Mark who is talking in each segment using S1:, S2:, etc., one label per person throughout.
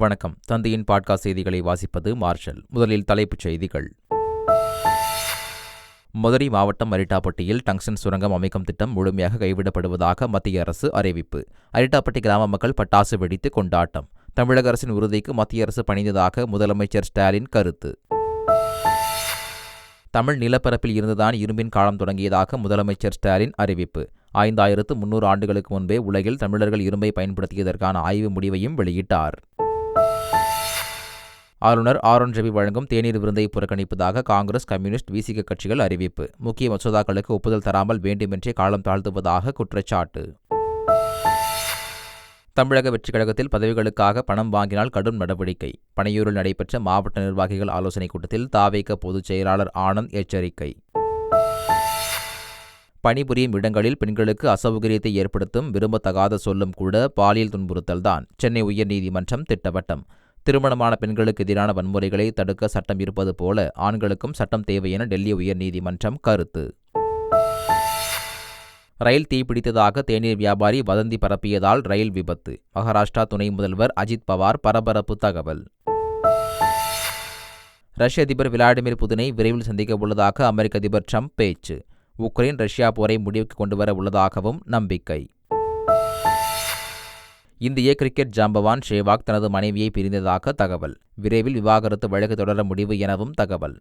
S1: வணக்கம். தந்தையின் பாட்காஸ்ட் செய்திகளை வாசிப்பது மார்ஷல். முதலில் தலைப்புச் செய்திகள். மதுரை மாவட்டம் அரிட்டாப்பட்டியில் டங்ஸ்டன் சுரங்கம் அமைக்கும் திட்டம் முழுமையாக கைவிடப்படுவதாக மத்திய அரசு அறிவிப்பு. அரிட்டாப்பட்டி கிராம மக்கள் பட்டாசு வெடித்து கொண்டாட்டம். தமிழக அரசின் உறுதிக்கு மத்திய அரசு பணிந்ததாக முதலமைச்சர் ஸ்டாலின் கருத்து. தமிழ் நிலப்பரப்பில் இருந்துதான் இரும்பின் காலம் தொடங்கியதாக முதலமைச்சர் ஸ்டாலின் அறிவிப்பு. 5300 ஆண்டுகளுக்கு முன்பே உலகில் தமிழர்கள் இரும்பை பயன்படுத்தியதற்கான ஆய்வு முடிவையும் வெளியிட்டார். ஆளுநர் ஆர்.என். ரவி வழங்கும் தேநீர் விருந்தை புறக்கணிப்பதாக காங்கிரஸ், கம்யூனிஸ்ட், விசிக கட்சிகள் அறிவிப்பு. முக்கிய மசோதாக்களுக்கு ஒப்புதல் தராமல் வேண்டுமென்றே காலம் தாழ்த்துவதாக குற்றச்சாட்டு. தமிழக வெற்றிக் கழகத்தில் பதவிகளுக்காக பணம் வாங்கினால் கடும் நடவடிக்கை. பனையூரில் நடைபெற்ற மாவட்ட நிர்வாகிகள் ஆலோசனைக் கூட்டத்தில் த.வே.க. பொதுச் செயலாளர் ஆனந்த் எச்சரிக்கை. பணிபுரியும் இடங்களில் பெண்களுக்கு அசௌகரியத்தை ஏற்படுத்தும் விரும்பத்தகாத சொல்லும் கூட பாலியல் துன்புறுத்தல்தான். சென்னை உயர்நீதிமன்றம் திட்டவட்டம். திருமணமான பெண்களுக்கு எதிரான வன்முறைகளை தடுக்க சட்டம் இருப்பது போல ஆண்களுக்கும் சட்டம் தேவை என டெல்லி உயர்நீதிமன்றம் கருத்து. ரயில் தீப்பிடித்ததாக தேநீர் வியாபாரி வதந்தி பரப்பியதால் ரயில் விபத்து. மகாராஷ்டிரா துணை முதல்வர் அஜித் பவார் பரபரப்பு தகவல். ரஷ்ய அதிபர் விளாடிமிர் புதினை விரைவில் சந்திக்க உள்ளதாக அமெரிக்க அதிபர் ட்ரம்ப் பேச்சு. உக்ரைன் ரஷ்யா போரை முடிவுக்கு கொண்டுவர உள்ளதாகவும் நம்பிக்கை. இந்திய கிரிக்கெட் ஜாம்பவான் சேவாக் தனது மனைவியை பிரிந்ததாக தகவல். விரைவில் விவாகரத்து வழக்கு தொடர முடிவு எனவும் தகவல்.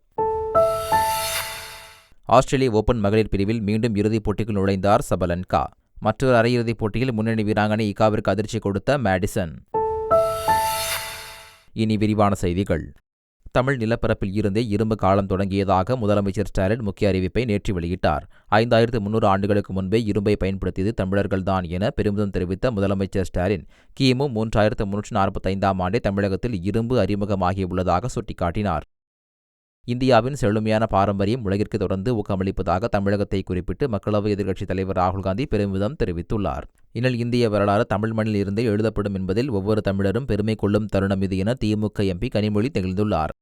S1: ஆஸ்திரேலிய ஓபன் மகளிர் பிரிவில் மீண்டும் இறுதிப் போட்டிக்குள் நுழைந்தார் சபலன்கா. மற்றொரு அரையிறுதிப் போட்டியில் முன்னணி வீராங்கனை இகாவிற்கு அதிர்ச்சி கொடுத்த மேடிசன். இனி விரிவான செய்திகள். தமிழ் நிலப்பரப்பில் இருந்தே இரும்பு காலம் தொடங்கியதாக முதலமைச்சர் ஸ்டாலின் முக்கிய அறிவிப்பை நேற்று வெளியிட்டார். 5300 ஆண்டுகளுக்கு முன்பே இரும்பை பயன்படுத்தியது தமிழர்கள்தான் என பெருமிதம் தெரிவித்த முதலமைச்சர் ஸ்டாலின், கிமு 3345 ஆண்டே தமிழகத்தில் இரும்பு அறிமுகமாகியுள்ளதாக சுட்டிக்காட்டினார். இந்தியாவின் செழுமையான பாரம்பரியம் உலகிற்கு தொடர்ந்து ஊக்கமளிப்பதாக தமிழகத்தை குறிப்பிட்டு மக்களவை எதிர்க்கட்சித் தலைவர் ராகுல்காந்தி பெருமிதம் தெரிவித்துள்ளார். இந்நிலையில் இந்திய வரலாறு தமிழ் மண்ணில் இருந்தே எழுதப்படும் என்பதில் ஒவ்வொரு தமிழரும் பெருமை கொள்ளும் தருணம் இது என திமுக எம்பி கனிமொழி திகழ்ந்துள்ளார்.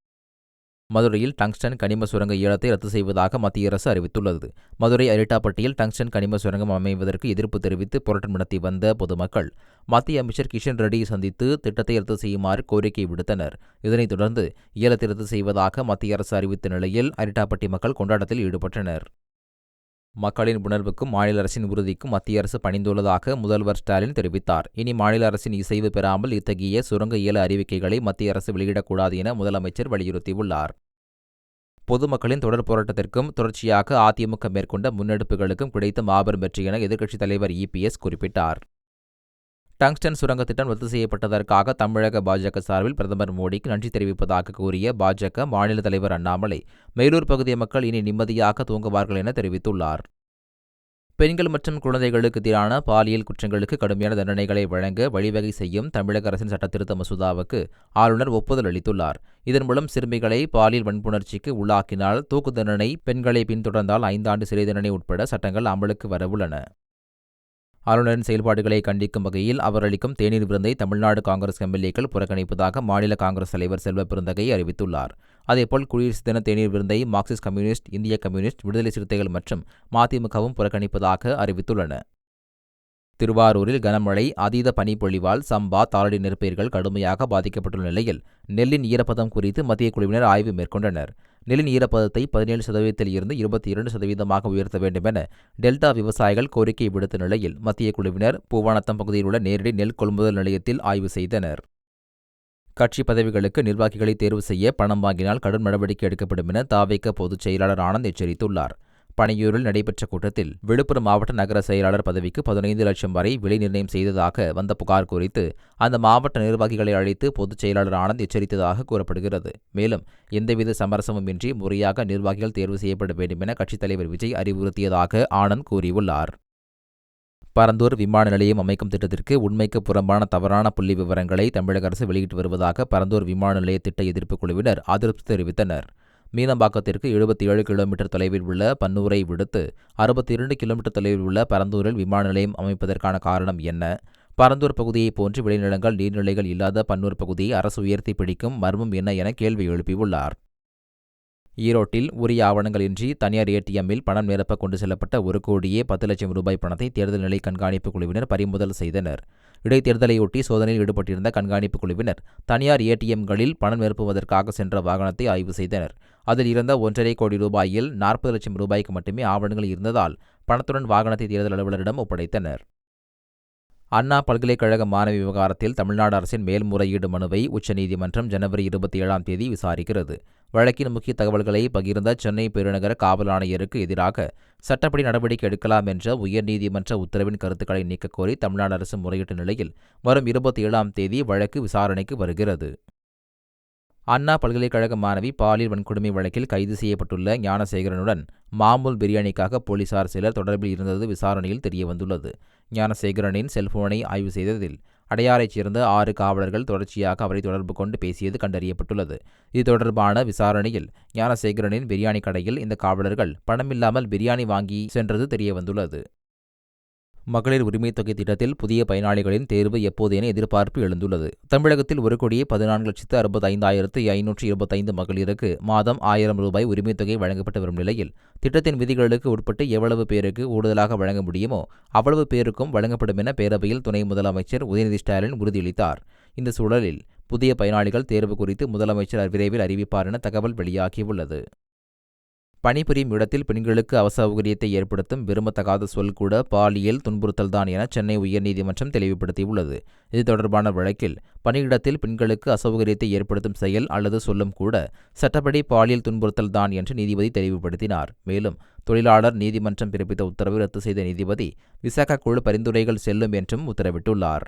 S1: மதுரையில் டங்ஸ்டன் கனிம சுரங்க ஏலத்தை ரத்து செய்வதாக மத்திய அரசு அறிவித்துள்ளது. மதுரை அரிட்டாப்பட்டியில் டங்ஸ்டன் கனிம சுரங்கம் அமைவதற்கு எதிர்ப்பு தெரிவித்து போராட்டம் நடத்தி வந்த பொதுமக்கள் மத்திய அமைச்சர் கிஷன் ரெட்டியை சந்தித்து திட்டத்தை ரத்து செய்யுமாறு கோரிக்கை விடுத்தனர். இதனைத் தொடர்ந்து ஏலத்தை ரத்து செய்வதாக மத்திய அரசு அறிவித்த நிலையில் அரிட்டாப்பட்டி மக்கள் கொண்டாட்டத்தில் ஈடுபட்டனர். மக்களின் உணர்வுக்கும் மாநில அரசின் உறுதிக்கும் மத்திய அரசு பணிந்துள்ளதாக முதல்வர் ஸ்டாலின் தெரிவித்தார். இனி மாநில அரசின் இசைவு பெறாமல் இத்தகைய சுரங்க ஏல அறிவிக்கைகளை மத்திய அரசு வெளியிடக்கூடாது என முதலமைச்சர் வலியுறுத்தியுள்ளார். பொதுமக்களின் தொடர் போராட்டத்திற்கும் தொடர்ச்சியாக அதிமுக மேற்கொண்ட முன்னெடுப்புகளுக்கும் கிடைத்த மாபெரும் வெற்றி என எதிர்க்கட்சித் தலைவர் இபிஎஸ் குறிப்பிட்டார். டங்ஸ்டன் சுரங்க திட்டம் ரத்து செய்யப்பட்டதற்காக தமிழக பாஜக சார்பில் பிரதமர் மோடிக்கு நன்றி தெரிவிப்பதாக கூறிய பாஜக மாநில தலைவர் அண்ணாமலை, மேலூர் பகுதி மக்கள் இனி நிம்மதியாக தூங்குவார்கள் என தெரிவித்துள்ளார். பெண்கள் மற்றும் குழந்தைகளுக்கு எதிரான பாலியல் குற்றங்களுக்கு கடுமையான தண்டனைகளை வழங்க வழிவகை செய்யும் தமிழக அரசின் சட்டத்திருத்த மசோதாவுக்கு ஆளுநர் ஒப்புதல் அளித்துள்ளார். இதன் மூலம் சிறுமிகளை பாலியல் வன்புணர்ச்சிக்கு உள்ளாக்கினால் தூக்கு தண்டனை, பெண்களை பின்தொடர்ந்தால் 5 ஆண்டு சிறை தண்டனை உட்பட சட்டங்கள் அமலுக்கு வரவுள்ளன. ஆளுநரின் செயல்பாடுகளை கண்டிக்கும் வகையில் அவர் அளிக்கும் தேநீர் விருந்தை தமிழ்நாடு காங்கிரஸ் எம்எல்ஏக்கள் புறக்கணிப்பதாக மாநில காங்கிரஸ் தலைவர் செல்வ பெருந்தகை அறிவித்துள்ளார். அதேபோல் குடியரசு தின தேநீர் விருந்தை மார்க்சிஸ்ட் கம்யூனிஸ்ட், இந்திய கம்யூனிஸ்ட், விடுதலை சிறுத்தைகள் மற்றும் மதிமுகவும் புறக்கணிப்பதாக அறிவித்துள்ளன. திருவாரூரில் கனமழை, அதீத பனிப்பொழிவால் சம்பா, தாளடி நெற்பயிர்கள் கடுமையாக பாதிக்கப்பட்டுள்ள நிலையில் நெல்லின் ஈரப்பதம் குறித்து மத்திய குழுவினர் ஆய்வு மேற்கொண்டனர். நெல்லின் ஈரப்பதத்தை 17% இருந்து 22% உயர்த்த வேண்டும் என டெல்டா விவசாயிகள் கோரிக்கை விடுத்த நிலையில் மத்திய குழுவினர் பூவானத்தம் பகுதியில் உள்ள நேரடி நெல் கொள்முதல் நிலையத்தில் ஆய்வு செய்தனர். கட்சி பதவிகளுக்கு நிர்வாகிகளை தேர்வு செய்ய பணம் வாங்கினால் கடும் நடவடிக்கை எடுக்கப்படும் என த.வே.க. பொதுச் செயலாளர் ஆனந்த் எச்சரித்துள்ளார். பனையூரில் நடைபெற்ற கூட்டத்தில் விழுப்புரம் மாவட்ட நகர செயலாளர் பதவிக்கு 15 லட்சம் வரை விலை நிர்ணயம் செய்ததாக வந்த புகார் குறித்து அந்த மாவட்ட நிர்வாகிகளை அழைத்து பொதுச் செயலாளர் ஆனந்த் எச்சரித்ததாக கூறப்படுகிறது. மேலும் எந்தவித சமரசமும் இன்றி முறையாக நிர்வாகிகள் தேர்வு செய்யப்பட வேண்டும் என கட்சித் தலைவர் விஜய் அறிவுறுத்தியதாக ஆனந்த் கூறியுள்ளார். பரந்தூர் விமான நிலையம் அமைக்கும் திட்டத்திற்கு உண்மைக்கு புறம்பான தவறான புள்ளி விவரங்களை தமிழக அரசு வெளியிட்டு வருவதாக பரந்தூர் விமான நிலைய திட்ட எதிர்ப்பு குழுவினர் அதிருப்தி தெரிவித்தனர். மீனம்பாக்கத்திற்கு 77 கிலோமீட்டர் தொலைவில் உள்ள பன்னூரை விடுத்து 62 கிலோமீட்டர் தொலைவில் உள்ள பரந்தூரில் விமான நிலையம் அமைப்பதற்கான காரணம் என்ன? பரந்தூர் பகுதியைப் போன்று விளைநிலங்கள், நீர்நிலைகள் இல்லாத பன்னூர் பகுதியை அரசு உயர்த்தி பிடிக்கும் மர்மம் என்ன என கேள்வி எழுப்பியுள்ளார். ஈரோட்டில் உரிய ஆவணங்கள் இன்றி தனியார் ஏடிஎம்மில் பணம் நிரப்ப கொண்டு செல்லப்பட்ட 1,10,00,000 ரூபாய் பணத்தை தேர்தல் நிலை கண்காணிப்பு குழுவினர் பறிமுதல் செய்தனர். இடைத்தேர்தலையொட்டி சோதனையில் ஈடுபட்டிருந்த கண்காணிப்பு குழுவினர் தனியார் ஏடிஎம்களில் பணம் நிரப்புவதற்காக சென்ற வாகனத்தை ஆய்வு செய்தனர். அதில் இருந்த 1.5 கோடி ரூபாயில் 40 லட்சம் ரூபாய்க்கு மட்டுமே ஆவணங்கள் இருந்ததால் பணத்துடன் வாகனத்தை தேர்தல் அலுவலரிடம் ஒப்படைத்தனர். அண்ணா பல்கலைக்கழக மாணவி விவகாரத்தில் தமிழ்நாடு அரசின் மேல்முறையீடு மனுவை உச்சநீதிமன்றம் ஜனவரி 27ஆம் தேதி விசாரிக்கிறது. வழக்கின் முக்கிய தகவல்களை பகிர்ந்த சென்னை பெருநகர காவல் ஆணையருக்கு எதிராக சட்டப்படி நடவடிக்கை எடுக்கலாம் என்ற உயர்நீதிமன்ற உத்தரவின் கருத்துக்களை நீக்கக் கோரி தமிழ்நாடு அரசு முறையிட்ட நிலையில் வரும் 27ஆம் தேதி வழக்கு விசாரணைக்கு வருகிறது. அண்ணா பல்கலைக்கழக மாணவி பாலியல் வன்கொடுமை வழக்கில் கைது செய்யப்பட்டுள்ள ஞானசேகரனுடன் மாமூல் பிரியாணிக்காக போலீசார் சிலர் தொடர்பில் இருந்தது விசாரணையில் தெரியவந்துள்ளது. ஞானசேகரனின் செல்போனை ஆய்வு செய்ததில் அடையாரைச் சேர்ந்த 6 காவலர்கள் தொடர்ச்சியாக அவரை தொடர்பு கொண்டு பேசியது கண்டறியப்பட்டுள்ளது. இது தொடர்பான விசாரணையில் ஞானசேகரனின் பிரியாணி கடையில் இந்த காவலர்கள் பணமில்லாமல் பிரியாணி வாங்கி சென்றது தெரியவந்துள்ளது. மகளிர் உரிமைத் தொகை திட்டத்தில் புதிய பயனாளிகளின் தேர்வு எப்போது என எதிர்பார்ப்பு எழுந்துள்ளது. தமிழகத்தில் 1,14,65,525 மகளிருக்கு மாதம் 1000 ரூபாய் உரிமைத் தொகை வழங்கப்பட்டு வரும் நிலையில் திட்டத்தின் விதிகளுக்கு உட்பட்டு எவ்வளவு பேருக்கு கூடுதலாக வழங்க முடியுமோ அவ்வளவு பேருக்கும் வழங்கப்படும் என பேரவையில் துணை முதலமைச்சர் உதயநிதி ஸ்டாலின் உறுதியளித்தார். இந்த சூழலில் புதிய பயனாளிகள் தேர்வு குறித்து முதலமைச்சர் விரைவில் அறிவிப்பார் என தகவல் வெளியாகியுள்ளது. பணிபுரியும் இடத்தில் பெண்களுக்கு அவசௌகரியத்தை ஏற்படுத்தும் விரும்பத்தகாத சொல் கூட பாலியல் துன்புறுத்தல்தான் என சென்னை உயர்நீதிமன்றம் தெளிவுபடுத்தியுள்ளது. இது தொடர்பான வழக்கில் பணியிடத்தில் பெண்களுக்கு அசௌகரியத்தை ஏற்படுத்தும் செயல் அல்லது சொல்லும் கூட சட்டப்படி பாலியல் துன்புறுத்தல்தான் என்று நீதிபதி தெளிவுபடுத்தினார். மேலும் தொழிலாளர் நீதிமன்றம் பிறப்பித்த உத்தரவை ரத்து செய்த நீதிபதி விசாகா குழு பரிந்துரைகள் செல்லும் என்றும் உத்தரவிட்டுள்ளார்.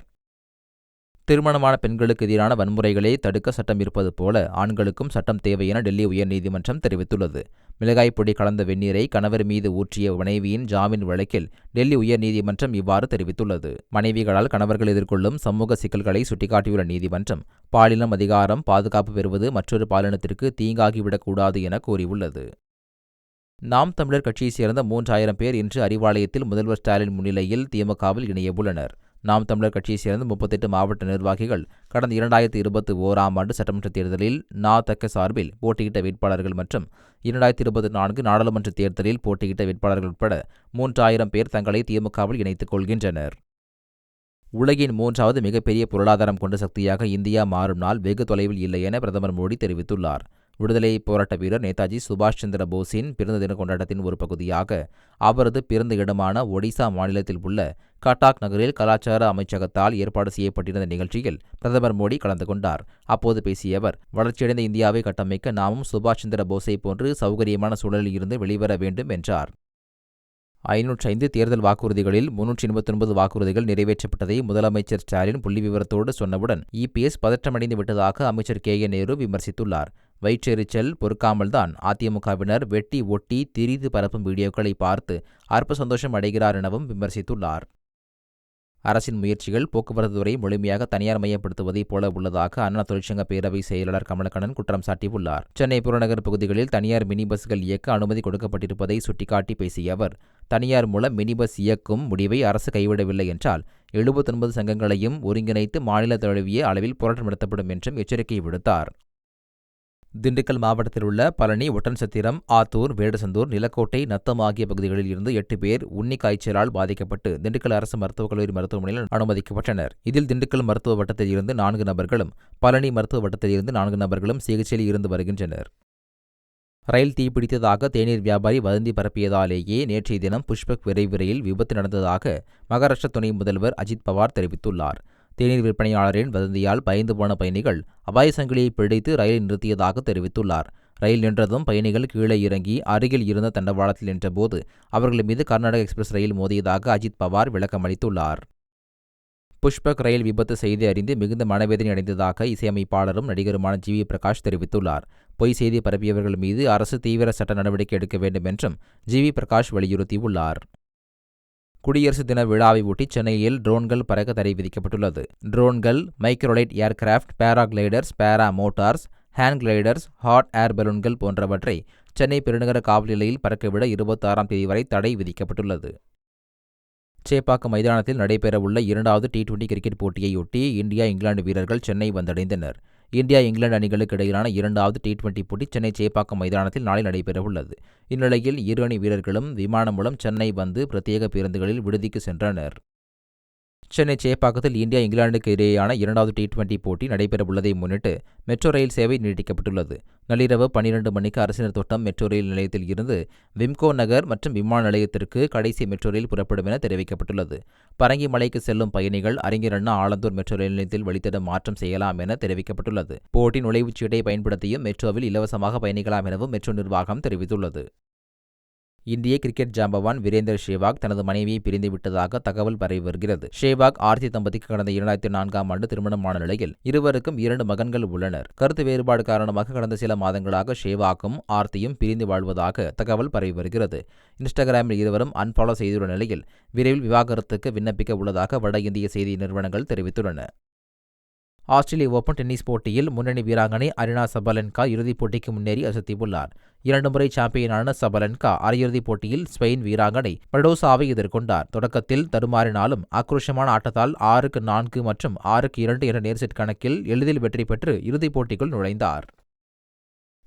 S1: திருமணமான பெண்களுக்கு எதிரான வன்முறைகளை தடுக்க சட்டம் இருப்பது போல ஆண்களுக்கும் சட்டம் தேவை என டெல்லி உயர்நீதிமன்றம் தெரிவித்துள்ளது. மிளகாய் பொடி கலந்த வெந்நீரை கணவர் மீது ஊற்றிய மனைவியின் ஜாமீன் வழக்கில் டெல்லி உயர்நீதிமன்றம் இவ்வாறு தெரிவித்துள்ளது. மனைவிகளால் கணவர்கள் எதிர்கொள்ளும் சமூக சிக்கல்களை சுட்டிக்காட்டியுள்ள நீதிமன்றம் பாலினம் அதிகாரம் பாதுகாப்பு பெறுவது மற்றொரு பாலினத்திற்கு தீங்காகிவிடக்கூடாது என கூறியுள்ளது. நாம் தமிழர் கட்சியைச் சேர்ந்த 3000 பேர் இன்று அறிவாலயத்தில் முதல்வர் ஸ்டாலின் முன்னிலையில் திமுகவில் இணையவுள்ளனர். நாம் தமிழர் கட்சியைச் சேர்ந்த 38 மாவட்ட நிர்வாகிகள் கடந்த 2021ஆம் ஆண்டு சட்டமன்ற தேர்தலில் நா.த.க சார்பில் போட்டியிட்ட வேட்பாளர்கள் மற்றும் 2024 நாடாளுமன்ற தேர்தலில் போட்டியிட்ட வேட்பாளர்கள் உட்பட 3000 பேர் தங்களை திமுகவில் இணைத்துக் கொள்கின்றனர். உலகின் 3வது மிகப்பெரிய பொருளாதாரம் கொண்ட சக்தியாக இந்தியா மாறும் நாள் வெகு தொலைவில் இல்லை என பிரதமர் மோடி தெரிவித்துள்ளார். விடுதலை போராட்ட வீரர் நேதாஜி சுபாஷ் சந்திர போஸின் பிறந்த தின கொண்டாட்டத்தின் ஒரு பகுதியாக அவரது பிறந்த இடமான ஒடிசா மாநிலத்தில் உள்ள கட்டாக் நகரில் கலாச்சார அமைச்சகத்தால் ஏற்பாடு செய்யப்பட்டிருந்த நிகழ்ச்சியில் பிரதமர் மோடி கலந்து கொண்டார். அப்போது பேசிய அவர், வளர்ச்சியடைந்த இந்தியாவை கட்டமைக்க நாமும் சுபாஷ் சந்திர போஸை போன்று சௌகரியமான சூழலில் இருந்து வெளிவர வேண்டும் என்றார். 505 தேர்தல் வாக்குறுதிகளில் 389 வாக்குறுதிகள் நிறைவேற்றப்பட்டதை முதலமைச்சர் ஸ்டாலின் புள்ளிவிவரத்தோடு சொன்னவுடன் இபிஎஸ் பதற்றமடைந்து விட்டதாக அமைச்சர் கே.என். நேரு விமர்சித்துள்ளார். வயிற்றெரிச்சல் பொறுக்காமல்தான் அதிமுகவினர் வெட்டி ஒட்டி திரிது பரப்பும் வீடியோக்களை பார்த்து அற்ப சந்தோஷம் அடைகிறார் எனவும் விமர்சித்துள்ளார். அரசின் முயற்சிகள் போக்குவரத்து துறை முழுமையாக தனியார் மயப்படுத்துவதைப் போல உள்ளதாக அண்ணா தொழிற்சங்க பேரவை செயலாளர் கமலக்கண்ணன் குற்றம் சாட்டியுள்ளார். சென்னை புறநகர் பகுதிகளில் தனியார் மினி பஸ்கள் இயக்க அனுமதி கொடுக்கப்பட்டிருப்பதை சுட்டிக்காட்டி பேசிய அவர், தனியார் மூலம் மினி பஸ் இயக்கும் முடிவை அரசு கைவிடவில்லை என்றால் 79 சங்கங்களையும் ஒருங்கிணைத்து மாநில தழுவிய அளவில் போராட்டம் நடத்தப்படும் என்றும் எச்சரிக்கை விடுத்தார். திண்டுக்கல் மாவட்டத்தில் உள்ள பழனி, ஒட்டன்சத்திரம், ஆத்தூர், வேடசந்தூர், நிலக்கோட்டை, நத்தம் ஆகிய பகுதிகளில் இருந்து 8 பேர் உன்னி காய்ச்சலால் பாதிக்கப்பட்டு திண்டுக்கல் அரசு மருத்துவக் கல்லூரி மருத்துவமனையில் அனுமதிக்கப்பட்டனர். இதில் திண்டுக்கல் மருத்துவ வட்டத்தில் இருந்து 4 நபர்களும் பழனி மருத்துவ வட்டத்தில் இருந்து 4 நபர்களும் சிகிச்சையில் இருந்து வருகின்றனர். ரயில் தீப்பிடித்ததாக தேநீர் வியாபாரி வதந்தி பரப்பியதாலேயே நேற்றைய தினம் புஷ்பக் விரைவு ரயில் விபத்து நடந்ததாக மகாராஷ்டிர துணை முதல்வர் அஜித் பவார் தெரிவித்துள்ளார். தேநீர் விற்பனையாளரின் வதந்தியால் பயந்து போன பயணிகள் அபாய சங்கிலியை பிடித்து ரயிலை நிறுத்தியதாக தெரிவித்துள்ளார். ரயில் நின்றதும் பயணிகள் கீழே இறங்கி அருகில் இருந்த தண்டவாளத்தில் நின்றபோது அவர்கள் மீது கர்நாடக எக்ஸ்பிரஸ் ரயில் மோதியதாக அஜித் பவார் விளக்கமளித்துள்ளார். புஷ்பக் ரயில் விபத்து செய்தி அறிந்து மிகுந்த மனவேதனை அடைந்ததாக இசையமைப்பாளரும் நடிகருமான ஜி.வி. பிரகாஷ் தெரிவித்துள்ளார். பொய் செய்தி பரப்பியவர்கள் மீது அரசு தீவிர சட்ட நடவடிக்கை எடுக்க வேண்டும் என்றும் ஜி.வி. பிரகாஷ் வலியுறுத்தியுள்ளார். குடியரசு தின விழாவை ஒட்டி சென்னையில் ட்ரோன்கள் பறக்க தடை விதிக்கப்பட்டுள்ளது. ட்ரோன்கள், மைக்ரோலைட் aircraft, paragliders, para motors, hand gliders, hot air பலூன்கள் போன்றவற்றை சென்னை பெருநகர காவல் நிலையில் பறக்கவிட 26ஆம் தேதி வரை தடை விதிக்கப்பட்டுள்ளது. சேப்பாக்கம் மைதானத்தில் நடைபெறவுள்ள 2வது T20 கிரிக்கெட் போட்டியையொட்டி இந்தியா, இங்கிலாந்து வீரர்கள் சென்னை வந்தடைந்தனர். இந்தியா, இங்கிலாந்து அணிகளுக்கு இடையிலான 2வது T20 போட்டி சென்னை சேப்பாக்கம் மைதானத்தில் நாளை நடைபெறவுள்ளது. இந்நிலையில் இரு அணி வீரர்களும் விமானம் மூலம் சென்னை வந்து பிரத்யேக பேருந்துகளில் விடுதிக்கு சென்றனர். சென்னை சேப்பாக்கத்தில் இந்தியா இங்கிலாந்துக்கு இடையேயான 2வது T20 போட்டி நடைபெறவுள்ளதை முன்னிட்டு மெட்ரோ ரயில் சேவை நீட்டிக்கப்பட்டுள்ளது. நள்ளிரவு 12 மணிக்கு அரசினர் தோட்டம் மெட்ரோ ரயில் நிலையத்தில் இருந்து விம்கோ நகர் மற்றும் விமான நிலையத்திற்கு கடைசி மெட்ரோ ரயில் புறப்படும் என தெரிவிக்கப்பட்டுள்ளது. பரங்கிமலைக்கு செல்லும் பயணிகள் அறிஞர் அண்ணா ஆலந்தூர் மெட்ரோ ரயில் நிலையத்தில் வழித்தட மாற்றம் செய்யலாம் என தெரிவிக்கப்பட்டுள்ளது. போட்டி நுழைவுச்சீட்டை பயன்படுத்தியும் மெட்ரோவில் இலவசமாக பயணிக்கலாம் எனவும் மெட்ரோ நிர்வாகம் தெரிவித்துள்ளது. இந்திய கிரிக்கெட் ஜாம்பவான் வீரேந்தர் சேவாக் தனது மனைவியை பிரிந்துவிட்டதாக தகவல் பரவி வருகிறது. சேவாக் ஆர்த்தி தம்பதிக்கு கடந்த 2004ஆம் ஆண்டு திருமணமான நிலையில் இருவருக்கும் 2 மகன்கள் உள்ளனர். கருத்து வேறுபாடு காரணமாக கடந்த சில மாதங்களாக சேவாக்கும் ஆர்த்தியும் பிரிந்து வாழ்வதாக தகவல் பரவி வருகிறது. இன்ஸ்டாகிராமில் இருவரும் அன்ஃபாலோ செய்துள்ள நிலையில் விரைவில் விவாகரத்துக்கு விண்ணப்பிக்க உள்ளதாக வட இந்திய செய்தி நிறுவனங்கள் தெரிவித்துள்ளன. ஆஸ்திரேலிய ஓபன் டென்னிஸ் போட்டியில் முன்னணி வீராங்கனை அரினா சபலென்கா இறுதிப் போட்டிக்கு முன்னேறி அசத்தியுள்ளார். 2 முறை சாம்பியனான சபலென்கா அரையிறுதிப் போட்டியில் ஸ்பெயின் வீராங்கனை படோசாவை எதிர்கொண்டார். தொடக்கத்தில் தடுமாறினாலும் ஆக்ரோஷமான ஆட்டத்தால் 6-4 மற்றும் 6-2 என்ற நேர்செட் கணக்கில் எளிதில் வெற்றி பெற்று இறுதிப் போட்டிக்குள் நுழைந்தார்.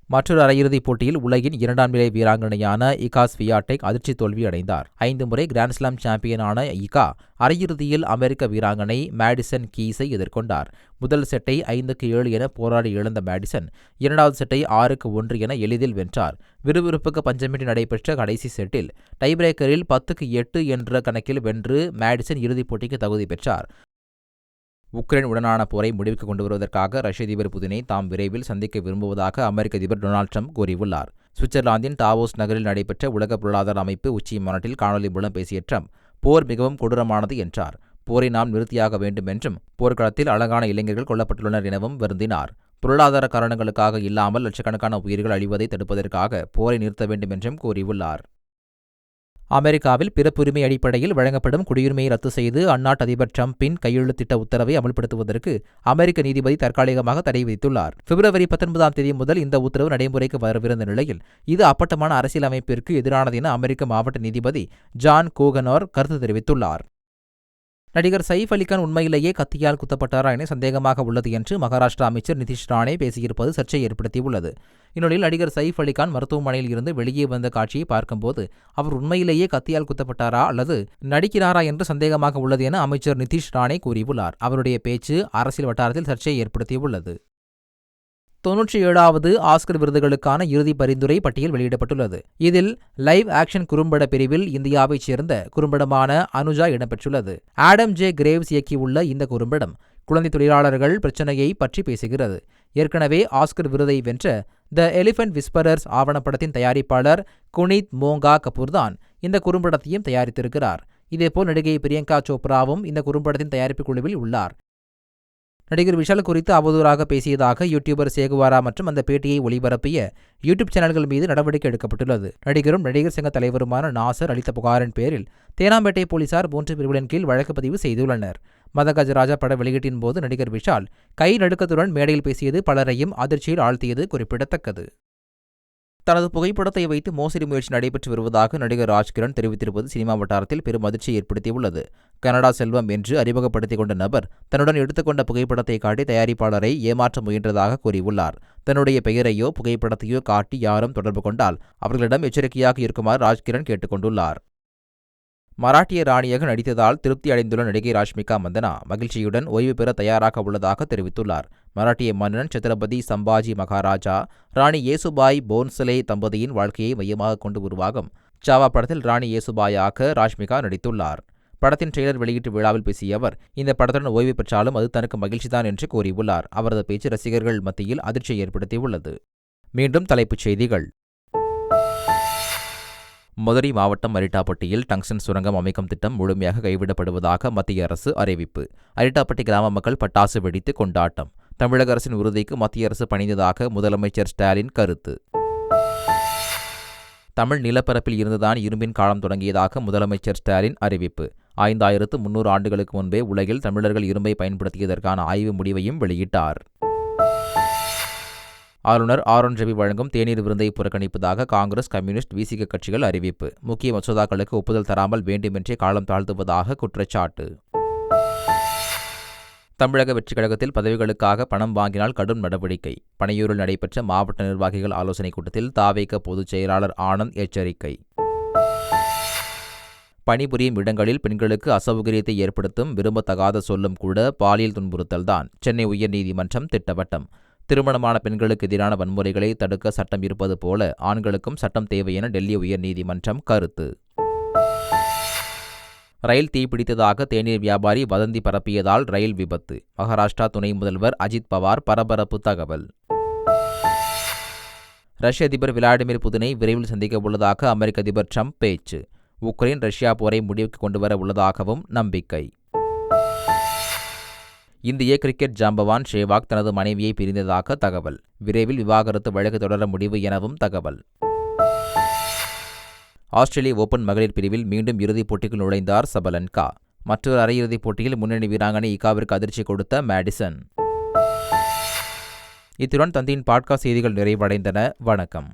S1: மற்றொரு அரையிறுதிப் போட்டியில் உலகின் 2ஆம் நிலை வீராங்கனையான இகா ஸ்வியாடெக் அதிர்ச்சி தோல்வி அடைந்தார். 5 முறை கிராண்ட்ஸ்லாம் சாம்பியனான இகா அரையிறுதியில் அமெரிக்க வீராங்கனை மேடிசன் கீஸை எதிர்கொண்டார். முதல் செட்டை 5-7 என போராடி இழந்த மேடிசன் 2வது செட்டை 6-1 என எளிதில் வென்றார். விறுவிறுப்புக்கு பஞ்சமின்றி நடைபெற்ற கடைசி செட்டில் டைபிரேக்கரில் 10-8 என்ற கணக்கில் வென்று மேடிசன் இறுதிப் போட்டிக்கு தகுதி பெற்றார். உக்ரைன் உடனான போரை முடிவுக்கு கொண்டு வருவதற்காக ரஷ்ய அதிபர் புதினை தாம் விரைவில் சந்திக்க விரும்புவதாக அமெரிக்க அதிபர் டொனால்டு ட்ரம்ப் கூறியுள்ளார். சுவிட்சர்லாந்தின் டாவோஸ் நகரில் நடைபெற்ற உலக பொருளாதார அமைப்பு உச்சி மாநாட்டில் காணொலி மூலம் பேசிய ட்ரம்ப் போர் மிகவும் கொடூரமானது என்றார். போரை நாம் நிறுத்தியாக வேண்டும் என்றும் போர்க்களத்தில் அழகான இளைஞர்கள் கொல்லப்பட்டுள்ளனர் எனவும் வருந்தினார். பொருளாதார காரணங்களுக்காக இல்லாமல் லட்சக்கணக்கான உயிர்கள் அழிவதை தடுப்பதற்காக போரை நிறுத்த வேண்டும் என்றும் கூறியுள்ளார். அமெரிக்காவில் பிறப்புரிமை அடிப்படையில் வழங்கப்படும் குடியுரிமையை ரத்து செய்து அந்நாட்டு அதிபர் ட்ரம்பின் கையெழுத்திட்ட உத்தரவை அமல்படுத்துவதற்கு அமெரிக்க நீதிபதி தற்காலிகமாக தடை விதித்துள்ளார். பிப்ரவரி 19ஆம் தேதி முதல் இந்த உத்தரவு நடைமுறைக்கு வரவிருந்த நிலையில் இது அப்பட்டமான அரசியலமைப்பிற்கு எதிரானது என அமெரிக்க மாவட்ட நீதிபதி ஜான் கோகனோர் கருத்து தெரிவித்துள்ளார். நடிகர் சயிஃப் அலிகான் உண்மையிலேயே கத்தியால் குத்தப்பட்டாரா என சந்தேகமாக உள்ளது என்று மகாராஷ்டிரா அமைச்சர் நிதிஷ் ராணே பேசியிருப்பது சர்ச்சையை ஏற்படுத்தியுள்ளது. இந்நிலையில் நடிகர் சயிஃப் அலிகான் மருத்துவமனையில் இருந்து வெளியே வந்த காட்சியை பார்க்கும்போது அவர் உண்மையிலேயே கத்தியால் குத்தப்பட்டாரா அல்லது நடிக்கிறாரா என்று சந்தேகமாக உள்ளது என அமைச்சர் நிதிஷ் ராணே கூறியுள்ளார். அவருடைய பேச்சு அரசியல் வட்டாரத்தில் சர்ச்சையை ஏற்படுத்தியுள்ளது. 97வது ஆஸ்கர் விருதுகளுக்கான இறுதி பரிந்துரை பட்டியல் வெளியிடப்பட்டுள்ளது. இதில் லைவ் ஆக்ஷன் குறும்பட பிரிவில் இந்தியாவைச் சேர்ந்த குறும்படமான அனுஜா இடம்பெற்றுள்ளது. ஆடம் ஜே கிரேவ்ஸ் இயக்கியுள்ள இந்த குறும்படம் குழந்தை தொழிலாளர்கள் பிரச்சினையை பற்றி பேசுகிறது. ஏற்கனவே ஆஸ்கர் விருதை வென்ற த எலிஃபண்ட் விஸ்பரர்ஸ் ஆவணப்படத்தின் தயாரிப்பாளர் குனீத் மோங்கா கபூர்தான் இந்த குறும்படத்தையும் தயாரித்திருக்கிறார். இதேபோல் நடிகை பிரியங்கா சோப்ராவும் இந்த குறும்படத்தின் தயாரிப்பு குழுவில் உள்ளார். நடிகர் விஷால் குறித்து அவதூறாக பேசியதாக யூடியூபர் சேகுவாரா மற்றும் அந்த பேட்டியை ஒளிபரப்பிய யூடியூப் சேனல்கள் மீது நடவடிக்கை எடுக்கப்பட்டுள்ளது. நடிகரும் நடிகர் சங்க தலைவருமான நாசர் அளித்த புகாரின் பேரில் தேனாம்பேட்டை போலீசார் 3 பிரிவுகளின் கீழ் வழக்கு பதிவு செய்துள்ளனர். மதகஜராஜா பட வெளியீட்டின் போது நடிகர் விஷால் கை நடுக்கத்துடன் மேடையில் பேசியது பலரையும் அதிர்ச்சியில் ஆழ்த்தியது குறிப்பிடத்தக்கது. தனது புகைப்படத்தை வைத்து மோசடி முயற்சி நடைபெற்று வருவதாக நடிகர் ராஜ்கிரண் தெரிவித்திருப்பது சினிமா வட்டாரத்தில் பெரும் அதிர்ச்சியை ஏற்படுத்தியுள்ளது. கனடா செல்வம் என்று அறிமுகப்படுத்திக் கொண்ட நபர் தன்னுடன் எடுத்துக்கொண்ட புகைப்படத்தை காட்டி தயாரிப்பாளரை ஏமாற்ற முயன்றதாக கூறியுள்ளார். தன்னுடைய பெயரையோ புகைப்படத்தையோ காட்டி யாரும் தொடர்பு கொண்டால் அவர்களிடம் எச்சரிக்கையாக இருக்குமாறு ராஜ்கிரண் கேட்டுக் கொண்டுள்ளார். மராட்டிய ராணியாக நடித்ததால் திருப்தி அடைந்துள்ள நடிகை ராஷ்மிகா மந்தனா மகிழ்ச்சியுடன் ஓய்வு பெற தயாராக உள்ளதாக தெரிவித்துள்ளார். மராட்டிய மன்னன் சத்ரபதி சம்பாஜி மகாராஜா ராணி ஏசுபாய் போன்சலே தம்பதியின் வாழ்க்கையை மையமாக கொண்டு உருவாகும் சாவா படத்தில் ராணி ஏசுபாயாக ராஷ்மிகா நடித்துள்ளார். படத்தின் ட்ரெய்லர் வெளியீட்டு விழாவில் பேசிய அவர் இந்த படத்துடன் ஓய்வு பெற்றாலும் அது தனக்கு மகிழ்ச்சிதான் என்று கூறியுள்ளார். அவரது பேச்சு ரசிகர்கள் மத்தியில் அதிர்ச்சியை ஏற்படுத்தியுள்ளது. மீண்டும் தலைப்புச் செய்திகள். மதுரை மாவட்டம் அரிட்டாப்பட்டியில் டங்ஸ்டன் சுரங்கம் அமைக்கும் திட்டம் முழுமையாக கைவிடப்படுவதாக மத்திய அரசு அறிவிப்பு. அரிட்டாப்பட்டி கிராம மக்கள் பட்டாசு வெடித்து கொண்டாட்டம். தமிழக அரசின் உறுதிக்கு மத்திய அரசு பணிந்ததாக முதலமைச்சர் ஸ்டாலின் கருத்து. தமிழ் நிலப்பரப்பில் இருந்துதான் இரும்பின் காலம் தொடங்கியதாக முதலமைச்சர் ஸ்டாலின் அறிவிப்பு. 5300 ஆண்டுகளுக்கு முன்பே உலகில் தமிழர்கள் இரும்பை பயன்படுத்தியதற்கான ஆய்வு முடிவையும் வெளியிட்டார். ஆளுநர் ஆர்.என். ரவி வழங்கும் தேநீர் விருந்தை புறக்கணிப்பதாக காங்கிரஸ், கம்யூனிஸ்ட், விசிக கட்சிகள் அறிவிப்பு. முக்கிய மசோதாக்களுக்கு ஒப்புதல் தராமல் வேண்டுமென்றே காலம் தாழ்த்துவதாக குற்றச்சாட்டு. தமிழக வெற்றிக் கழகத்தில் பதவிகளுக்காக பணம் வாங்கினால் கடும் நடவடிக்கை. பனையூரில் நடைபெற்ற மாவட்ட நிர்வாகிகள் ஆலோசனைக் கூட்டத்தில் தவேக பொதுச் செயலாளர் ஆனந்த் எச்சரிக்கை. பணிபுரியும் இடங்களில் பெண்களுக்கு அசௌகரியத்தை ஏற்படுத்தும் விரும்பத்தகாத சொல்லும் கூட பாலியல் துன்புறுத்தல்தான். சென்னை உயர்நீதிமன்றம் திட்டவட்டம். திருமணமான பெண்களுக்கு எதிரான வன்முறைகளை தடுக்க சட்டம் இருப்பது போல ஆண்களுக்கும் சட்டம் தேவை என டெல்லி உயர்நீதிமன்றம் கருத்து. ரயில் தீப்பிடித்ததாக தேநீர் வியாபாரி வதந்தி பரப்பியதால் ரயில் விபத்து. மகாராஷ்டிரா துணை முதல்வர் அஜித் பவார் பரபரப்பு தகவல். ரஷ்ய அதிபர் விளாடிமிர் புதினை விரைவில் சந்திக்க உள்ளதாக அமெரிக்க அதிபர் ட்ரம்ப் பேச்சு. உக்ரைன் ரஷ்யா போரை முடிவுக்கு கொண்டுவர உள்ளதாகவும் நம்பிக்கை. இந்திய கிரிக்கெட் ஜாம்பவான் சேவாக் தனது மனைவியை பிரிந்ததாக தகவல். விரைவில் விவாகரத்து வழக்கு தொடர முடிவு எனவும் தகவல். ஆஸ்திரேலிய ஓபன் மகளிர் பிரிவில் மீண்டும் இறுதிப் போட்டிக்குள் நுழைந்தார் சபலன்கா. மற்றொரு அரையிறுதிப் போட்டியில் முன்னணி வீராங்கனை இகாவிற்கு அதிர்ச்சி கொடுத்த மேடிசன். இத்துடன் தந்தையின் பாட்காஸ்ட் செய்திகள் நிறைவடைந்தன. வணக்கம்.